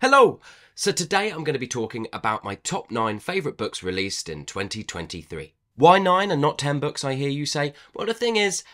Hello! So today I'm going to be talking about my top 9 favourite books released in 2023. Why 9 and not 10 books, I hear you say? Well, the thing is,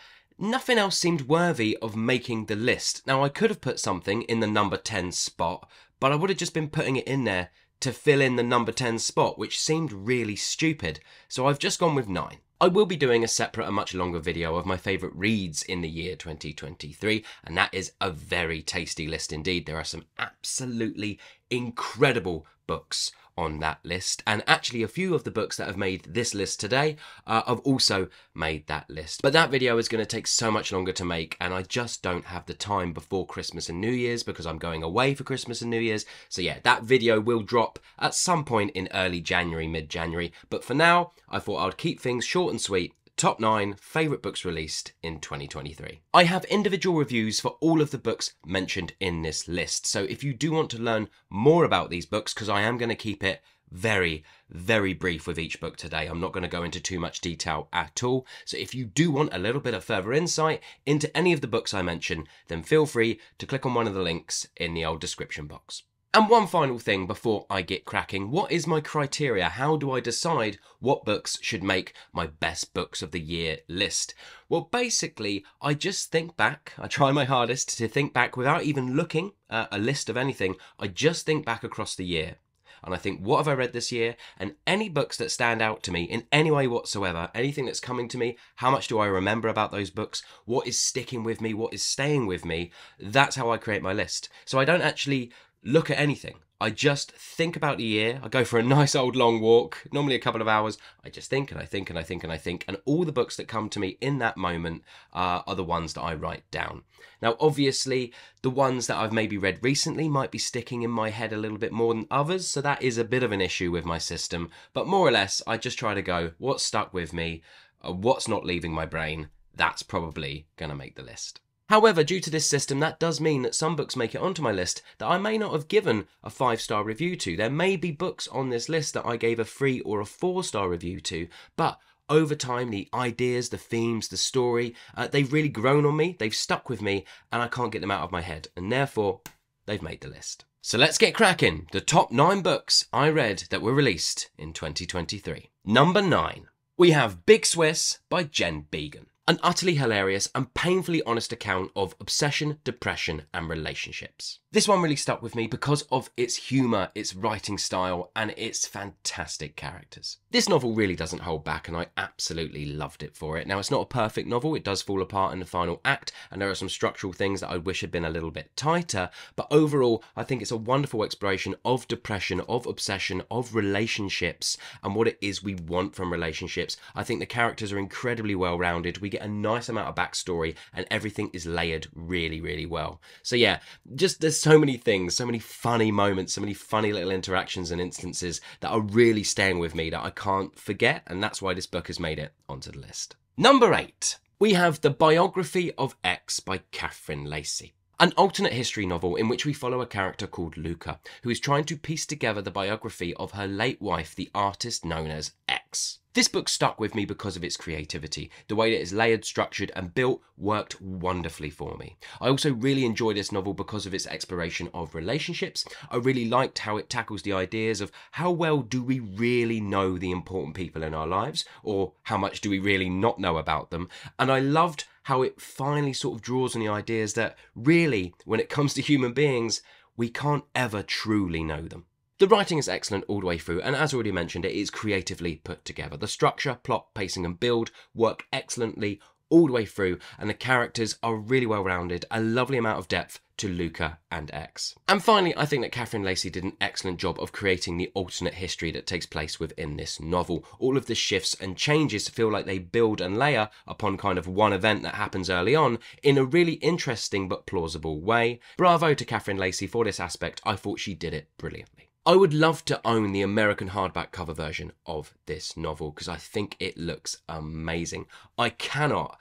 nothing else seemed worthy of making the list. Now, I could have put something in the number 10 spot, but I would have just been putting it in there to fill in the number 10 spot, which seemed really stupid. So I've just gone with 9. I will be doing a separate and much longer video of my favourite reads in the year 2023, and that is a very tasty list indeed. There are some absolutely incredible books on that list, and actually a few of the books that have made this list today have also made that list. But that video is going to take so much longer to make, and I just don't have the time before Christmas and New Year's because I'm going away for Christmas and New Year's. So yeah, that video will drop at some point in early January, mid-January. But for now, I thought I'd keep things short and sweet. Top 9 favourite books released in 2023. I have individual reviews for all of the books mentioned in this list. So if you do want to learn more about these books, because I am going to keep it very, very brief with each book today. I'm not going to go into too much detail at all. So if you do want a little bit of further insight into any of the books I mention, then feel free to click on one of the links in the old description box. And one final thing before I get cracking, what is my criteria? How do I decide what books should make my best books of the year list? Well, basically, I just think back. I try my hardest to think back without even looking at a list of anything. I just think back across the year. And I think, what have I read this year? And any books that stand out to me in any way whatsoever, anything that's coming to me, how much do I remember about those books? What is sticking with me? What is staying with me? That's how I create my list. So I don't actually look at anything. I just think about the year. I go for a nice old long walk, normally a couple of hours. I just think and I think and I think and I think, and all the books that come to me in that moment are the ones that I write down. Now, obviously, the ones that I've maybe read recently might be sticking in my head a little bit more than others, so that is a bit of an issue with my system. But more or less, I just try to go, what's stuck with me, what's not leaving my brain, that's probably going to make the list. However, due to this system, that does mean that some books make it onto my list that I may not have given a 5-star review to. There may be books on this list that I gave a 3 or a 4-star review to, but over time, the ideas, the themes, the story, they've really grown on me, they've stuck with me, and I can't get them out of my head, and therefore, they've made the list. So let's get cracking. The top 9 books I read that were released in 2023. Number 9, we have Big Swiss by Jen Began. An utterly hilarious and painfully honest account of obsession, depression, and relationships. This one really stuck with me because of its humour, its writing style, and its fantastic characters. This novel really doesn't hold back, and I absolutely loved it for it. Now, it's not a perfect novel, it does fall apart in the final act, and there are some structural things that I wish had been a little bit tighter, but overall, I think it's a wonderful exploration of depression, of obsession, of relationships, and what it is we want from relationships. I think the characters are incredibly well-rounded. We get a nice amount of backstory, and everything is layered really, really well. So yeah, just there's so many things, so many funny moments, so many funny little interactions and instances that are really staying with me that I can't forget, and that's why this book has made it onto the list. Number 8, we have The Biography of X by Catherine Lacey. An alternate history novel in which we follow a character called Luca, who is trying to piece together the biography of her late wife, the artist known as X. This book stuck with me because of its creativity. The way that it's layered, structured, and built worked wonderfully for me. I also really enjoy this novel because of its exploration of relationships. I really liked how it tackles the ideas of how well do we really know the important people in our lives, or how much do we really not know about them. And I loved how it finally sort of draws on the ideas that really, when it comes to human beings, we can't ever truly know them. The writing is excellent all the way through, and as already mentioned, it is creatively put together. The structure, plot, pacing and build work excellently all the way through, and the characters are really well rounded, a lovely amount of depth to Luca and X. And finally, I think that Catherine Lacey did an excellent job of creating the alternate history that takes place within this novel. All of the shifts and changes feel like they build and layer upon kind of one event that happens early on in a really interesting but plausible way. Bravo to Catherine Lacey for this aspect. I thought she did it brilliantly. I would love to own the American hardback cover version of this novel because I think it looks amazing. I cannot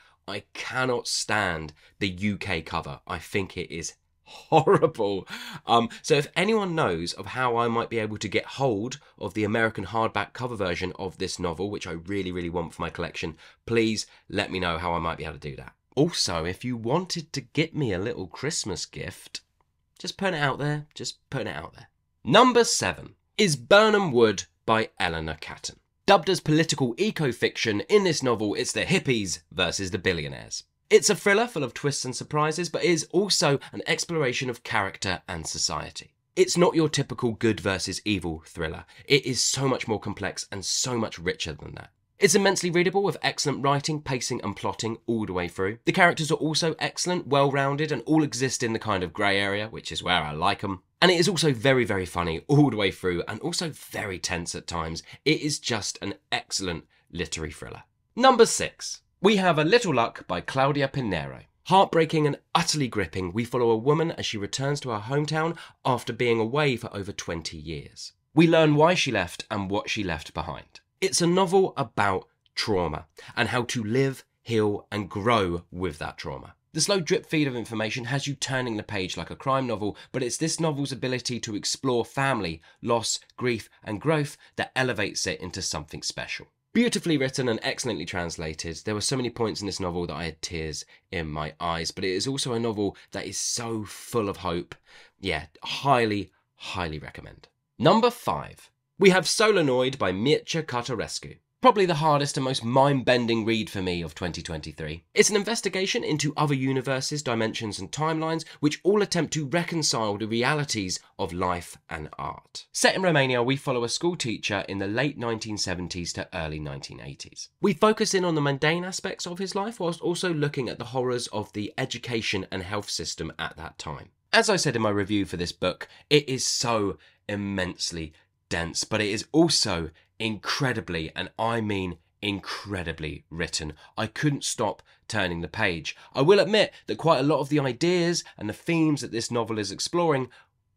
stand the UK cover. I think it is horrible. So if anyone knows of how I might be able to get hold of the American hardback cover version of this novel, which I really, really want for my collection, please let me know how I might be able to do that. Also, if you wanted to get me a little Christmas gift, just putting it out there, Number 7 is Burnham Wood by Eleanor Catton. Dubbed as political eco-fiction, in this novel it's the hippies versus the billionaires. It's a thriller full of twists and surprises, but it is also an exploration of character and society. It's not your typical good versus evil thriller. It is so much more complex and so much richer than that. It's immensely readable with excellent writing, pacing and plotting all the way through. The characters are also excellent, well-rounded and all exist in the kind of grey area, which is where I like them. And it is also very, very funny all the way through and also very tense at times. It is just an excellent literary thriller. Number 6. We have A Little Luck by Claudia Pinheiro. Heartbreaking and utterly gripping, we follow a woman as she returns to her hometown after being away for over 20 years. We learn why she left and what she left behind. It's a novel about trauma and how to live, heal and grow with that trauma. The slow drip feed of information has you turning the page like a crime novel, but it's this novel's ability to explore family, loss, grief and growth that elevates it into something special. Beautifully written and excellently translated. There were so many points in this novel that I had tears in my eyes, but it is also a novel that is so full of hope. Yeah, highly, highly recommend. Number 5. We have Solonoid by Mircea Cărtărescu. Probably the hardest and most mind-bending read for me of 2023. It's an investigation into other universes, dimensions and timelines which all attempt to reconcile the realities of life and art. Set in Romania, we follow a school teacher in the late 1970s to early 1980s. We focus in on the mundane aspects of his life whilst also looking at the horrors of the education and health system at that time. As I said in my review for this book, it is so immensely dense, but it is also incredibly, and I mean incredibly written. I couldn't stop turning the page. I will admit that quite a lot of the ideas and the themes that this novel is exploring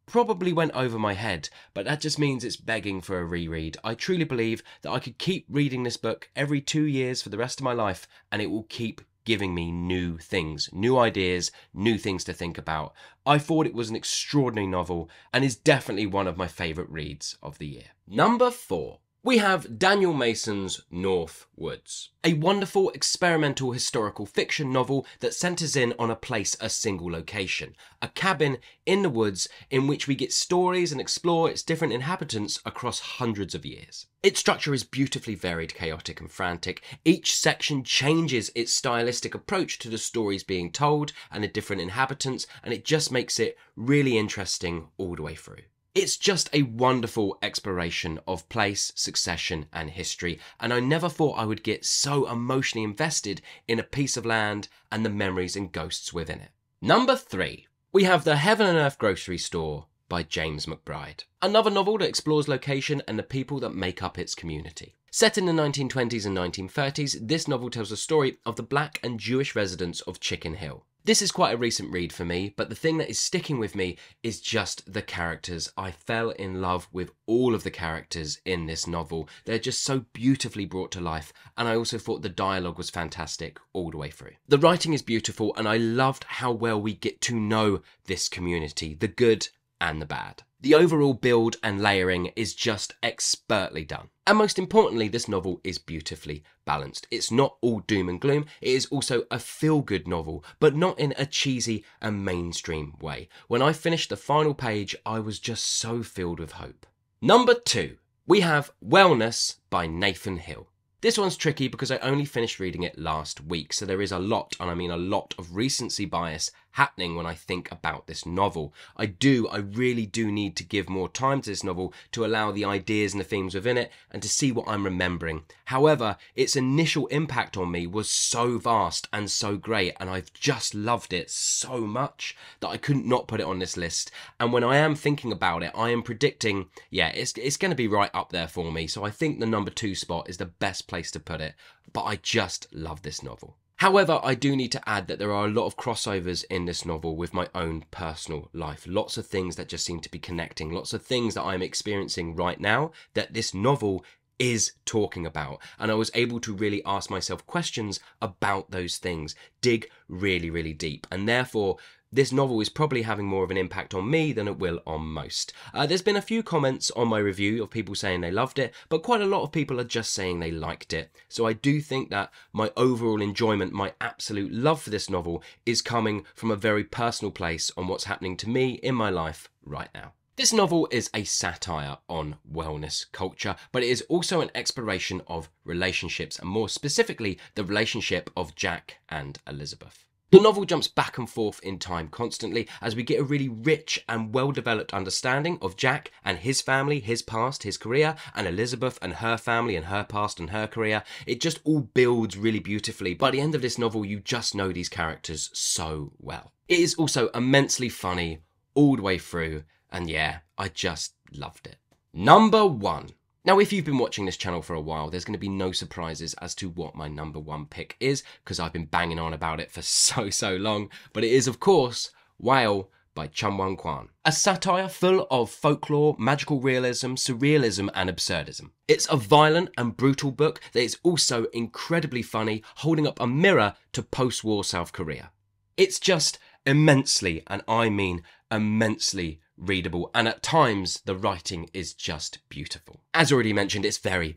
probably went over my head, but that just means it's begging for a reread. I truly believe that I could keep reading this book every 2 years for the rest of my life and it will keep giving me new things, new ideas, new things to think about. I thought it was an extraordinary novel and is definitely one of my favourite reads of the year. Number 4. We have Daniel Mason's Northwoods, a wonderful experimental historical fiction novel that centres in on a place, a single location, a cabin in the woods in which we get stories and explore its different inhabitants across hundreds of years. Its structure is beautifully varied, chaotic and frantic. Each section changes its stylistic approach to the stories being told and the different inhabitants, and it just makes it really interesting all the way through. It's just a wonderful exploration of place, succession and history, and I never thought I would get so emotionally invested in a piece of land and the memories and ghosts within it. Number 3. We have The Heaven and Earth Grocery Store by James McBride. Another novel that explores location and the people that make up its community. Set in the 1920s and 1930s, this novel tells the story of the black and Jewish residents of Chicken Hill. This is quite a recent read for me, but the thing that is sticking with me is just the characters. I fell in love with all of the characters in this novel. They're just so beautifully brought to life, and I also thought the dialogue was fantastic all the way through. The writing is beautiful, and I loved how well we get to know this community, the good and the bad. The overall build and layering is just expertly done. And most importantly, this novel is beautifully balanced. It's not all doom and gloom, it is also a feel-good novel, but not in a cheesy and mainstream way. When I finished the final page, I was just so filled with hope. Number 2, we have Wellness by Nathan Hill. This one's tricky because I only finished reading it last week, so there is a lot, and I mean a lot of recency bias happening when I think about this novel. I really do need to give more time to this novel to allow the ideas and the themes within it and to see what I'm remembering. However, its initial impact on me was so vast and so great, and I've just loved it so much that I couldn't not put it on this list. And when I am thinking about it, I am predicting, yeah, it's going to be right up there for me. So I think the number 2 spot is the best place to put it, but I just love this novel. However, I do need to add that there are a lot of crossovers in this novel with my own personal life. Lots of things that just seem to be connecting. Lots of things that I'm experiencing right now that this novel is talking about. And I was able to really ask myself questions about those things, dig really, really deep. And therefore, this novel is probably having more of an impact on me than it will on most. There's been a few comments on my review of people saying they loved it, but quite a lot of people are just saying they liked it. So I do think that my overall enjoyment, my absolute love for this novel is coming from a very personal place on what's happening to me in my life right now. This novel is a satire on wellness culture, but it is also an exploration of relationships, and more specifically, the relationship of Jack and Elizabeth. The novel jumps back and forth in time constantly as we get a really rich and well-developed understanding of Jack and his family, his past, his career, and Elizabeth and her family and her past and her career. It just all builds really beautifully. By the end of this novel, you just know these characters so well. It is also immensely funny all the way through, and yeah, I just loved it. Number 1. Now, if you've been watching this channel for a while, there's going to be no surprises as to what my number 1 pick is, because I've been banging on about it for so long, but it is, of course, Whale by Myeong-Kwan. A satire full of folklore, magical realism, surrealism, and absurdism. It's a violent and brutal book that is also incredibly funny, holding up a mirror to post-war South Korea. It's just immensely, and I mean immensely, readable, and at times the writing is just beautiful. As already mentioned, it's very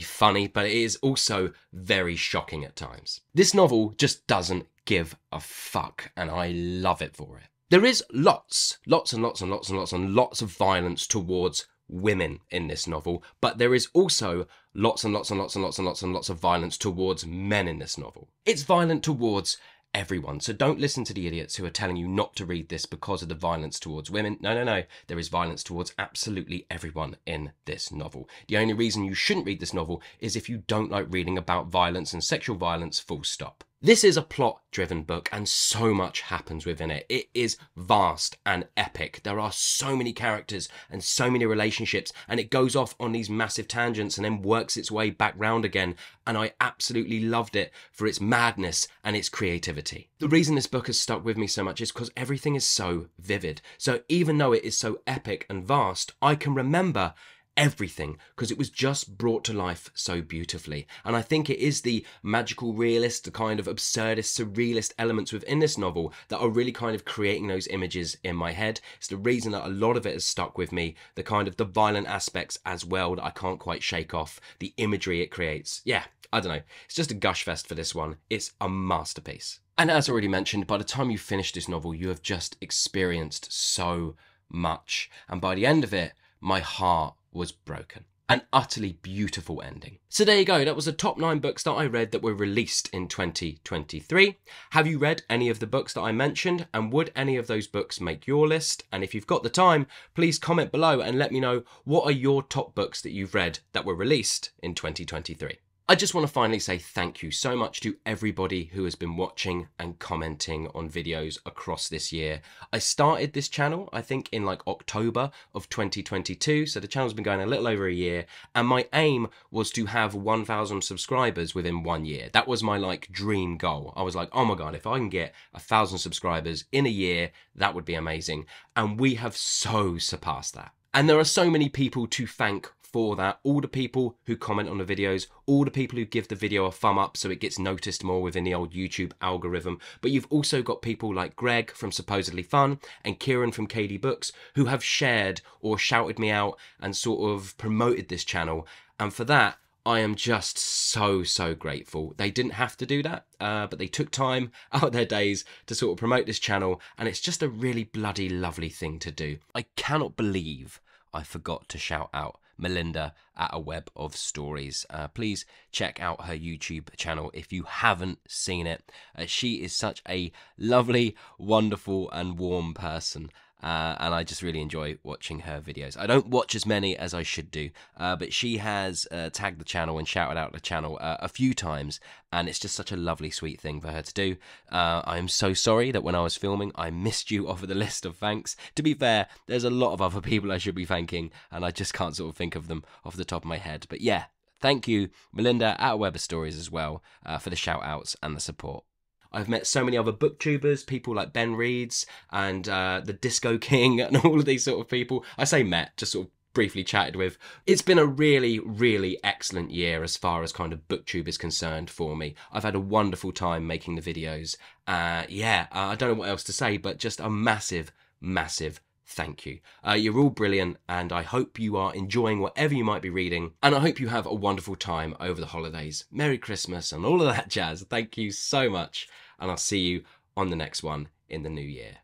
funny, but it is also very shocking at times. This novel just doesn't give a fuck, and I love it for it. There is lots of violence towards women in this novel, but there is also lots of violence towards men in this novel. It's violent towards everyone, so don't listen to the idiots who are telling you not to read this because of the violence towards women. No, there is violence towards absolutely everyone in this novel. The only reason you shouldn't read this novel is if you don't like reading about violence and sexual violence, full stop. This is a plot-driven book, and so much happens within it. It is vast and epic. There are so many characters and so many relationships, and it goes off on these massive tangents and then works its way back round again, and I absolutely loved it for its madness and its creativity. The reason this book has stuck with me so much is because everything is so vivid. So even though it is so epic and vast, I can remember everything because it was just brought to life so beautifully. And I think it is the magical realist, the kind of absurdist, surrealist elements within this novel that are really kind of creating those images in my head. It's the reason that a lot of it has stuck with me, the kind of the violent aspects as well that I can't quite shake off, the imagery it creates. Yeah, I don't know, it's just a gush fest for this one. It's a masterpiece. And as already mentioned, by the time you finish this novel, you have just experienced so much, and by the end of it, my heart was broken. An utterly beautiful ending. So there you go, that was the top 9 books that I read that were released in 2023. Have you read any of the books that I mentioned, and would any of those books make your list? And if you've got the time, please comment below and let me know what are your top books that you've read that were released in 2023. I just want to finally say thank you so much to everybody who has been watching and commenting on videos across this year. I started this channel, I think, in like October of 2022, so the channel's been going a little over a year, and my aim was to have 1,000 subscribers within 1 year. That was my like dream goal. I was like, oh my god, if I can get 1,000 subscribers in a year, that would be amazing. And we have so surpassed that. And there are so many people to thank for that. All the people who comment on the videos, all the people who give the video a thumb up so it gets noticed more within the old YouTube algorithm. But you've also got people like Greg from Supposedly Fun and Kieran from KD Books who have shared or shouted me out and sort of promoted this channel. And for that, I am just so grateful. They didn't have to do that, but they took time out of their days to sort of promote this channel, and it's just a really bloody lovely thing to do. I cannot believe I forgot to shout out Melinda at A Web of Stories. Please check out her YouTube channel if you haven't seen it. She is such a lovely, wonderful and warm person. And I just really enjoy watching her videos. I don't watch as many as I should do, but she has tagged the channel and shouted out the channel a few times, and it's just such a lovely, sweet thing for her to do. I am so sorry that when I was filming, I missed you off of the list of thanks. To be fair, there's a lot of other people I should be thanking, and I just can't sort of think of them off the top of my head. But yeah, thank you, Melinda at Web of Stories as well, for the shout-outs and the support. I've met so many other booktubers, people like Ben Reeds and the Disco King and all of these sort of people. I say met, just sort of briefly chatted with. It's been a really excellent year as far as kind of booktube is concerned for me. I've had a wonderful time making the videos. Yeah, I don't know what else to say, but just a massive thank you. You're all brilliant, and I hope you are enjoying whatever you might be reading, and I hope you have a wonderful time over the holidays. Merry Christmas and all of that jazz. Thank you so much, and I'll see you on the next one in the new year.